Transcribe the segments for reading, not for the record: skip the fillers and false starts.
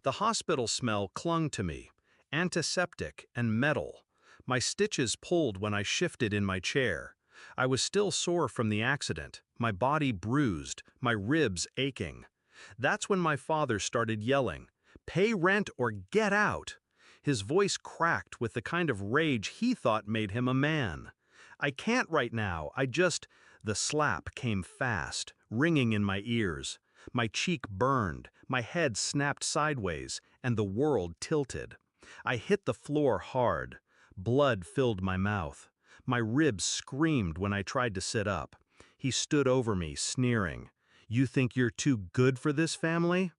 The hospital smell clung to me, antiseptic and metal. My stitches pulled when I shifted in my chair. I was still sore from the accident, my body bruised, my ribs aching. That's when my father started yelling, "Pay rent or get out!" His voice cracked with the kind of rage he thought made him a man. "I can't right now, The slap came fast, ringing in my ears. My cheek burned, my head snapped sideways, and the world tilted. I hit the floor hard. Blood filled my mouth. My ribs screamed when I tried to sit up. He stood over me, sneering. "You think you're too good for this family?"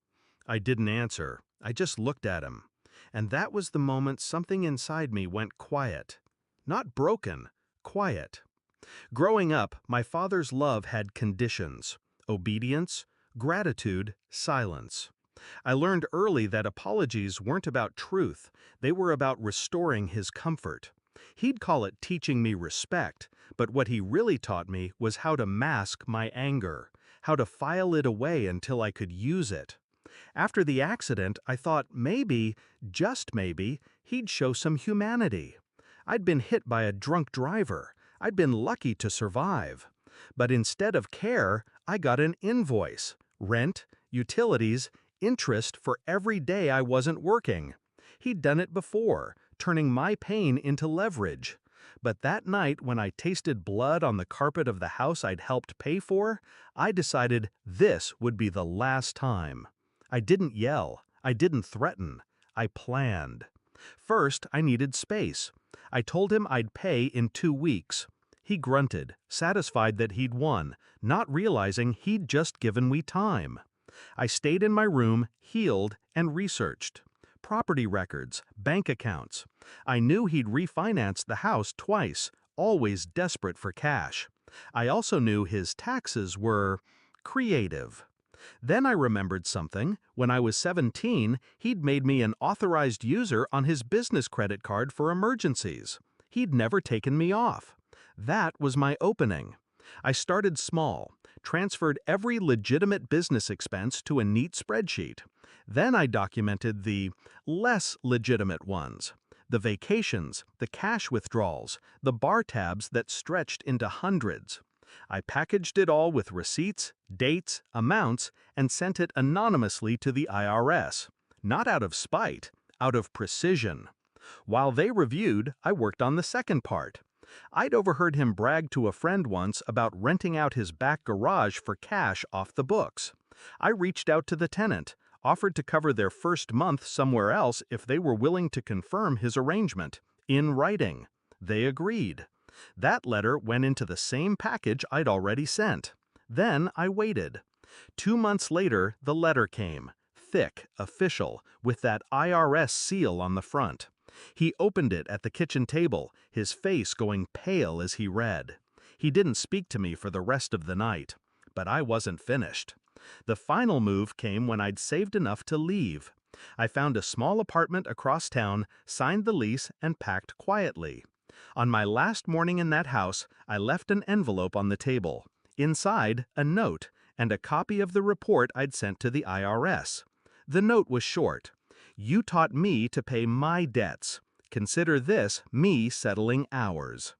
I didn't answer. I just looked at him. And that was the moment something inside me went quiet. Not broken, quiet. Growing up, my father's love had conditions: obedience, gratitude, silence. I learned early that apologies weren't about truth, they were about restoring his comfort. He'd call it teaching me respect, but what he really taught me was how to mask my anger, how to file it away until I could use it. After the accident, I thought maybe, just maybe, he'd show some humanity. I'd been hit by a drunk driver. I'd been lucky to survive. But instead of care, I got an invoice, rent, utilities, interest for every day I wasn't working. He'd done it before, turning my pain into leverage. But that night when I tasted blood on the carpet of the house I'd helped pay for, I decided this would be the last time. I didn't yell. I didn't threaten. I planned. First, I needed space. I told him I'd pay in 2 weeks. He grunted, satisfied that he'd won, not realizing he'd just given me time. I stayed in my room, healed, and researched. Property records, bank accounts. I knew he'd refinanced the house twice, always desperate for cash. I also knew his taxes were creative. Then I remembered something. When I was 17, he'd made me an authorized user on his business credit card for emergencies. He'd never taken me off. That was my opening. I started small, transferred every legitimate business expense to a neat spreadsheet. Then I documented the less legitimate ones, the vacations, the cash withdrawals, the bar tabs that stretched into hundreds. I packaged it all with receipts, dates, amounts, and sent it anonymously to the IRS. Not out of spite, out of precision. While they reviewed, I worked on the second part. I'd overheard him brag to a friend once about renting out his back garage for cash off the books. I reached out to the tenant, offered to cover their first month somewhere else if they were willing to confirm his arrangement, in writing. They agreed. That letter went into the same package I'd already sent. Then I waited. 2 months later, the letter came, thick, official, with that IRS seal on the front. He opened it at the kitchen table, his face going pale as he read. He didn't speak to me for the rest of the night. But I wasn't finished. The final move came when I'd saved enough to leave. I found a small apartment across town, signed the lease, and packed quietly. On my last morning in that house, I left an envelope on the table. Inside, a note, and a copy of the report I'd sent to the IRS. The note was short. "You taught me to pay my debts. Consider this me settling ours."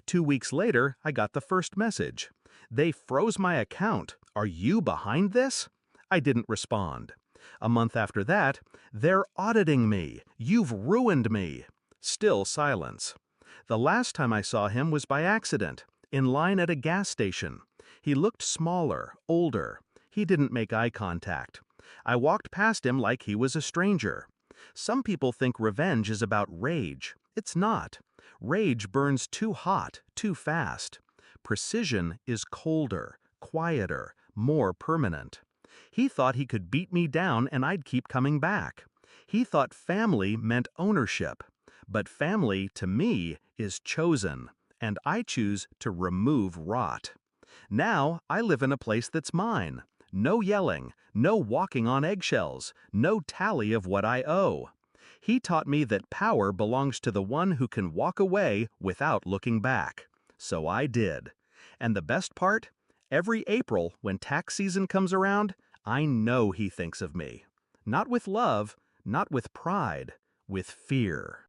2 weeks later, I got the first message. "They froze my account. Are you behind this?" I didn't respond. A month after that, "They're auditing me. You've ruined me." Still silence. The last time I saw him was by accident, in line at a gas station. He looked smaller, older. He didn't make eye contact. I walked past him like he was a stranger. Some people think revenge is about rage. It's not. Rage burns too hot, too fast. Precision is colder, quieter, more permanent. He thought he could beat me down and I'd keep coming back. He thought family meant ownership. But family, to me, is chosen, and I choose to remove rot. Now I live in a place that's mine. No yelling, no walking on eggshells, no tally of what I owe. He taught me that power belongs to the one who can walk away without looking back. So I did. And the best part? Every April, when tax season comes around, I know he thinks of me. Not with love, not with pride, with fear.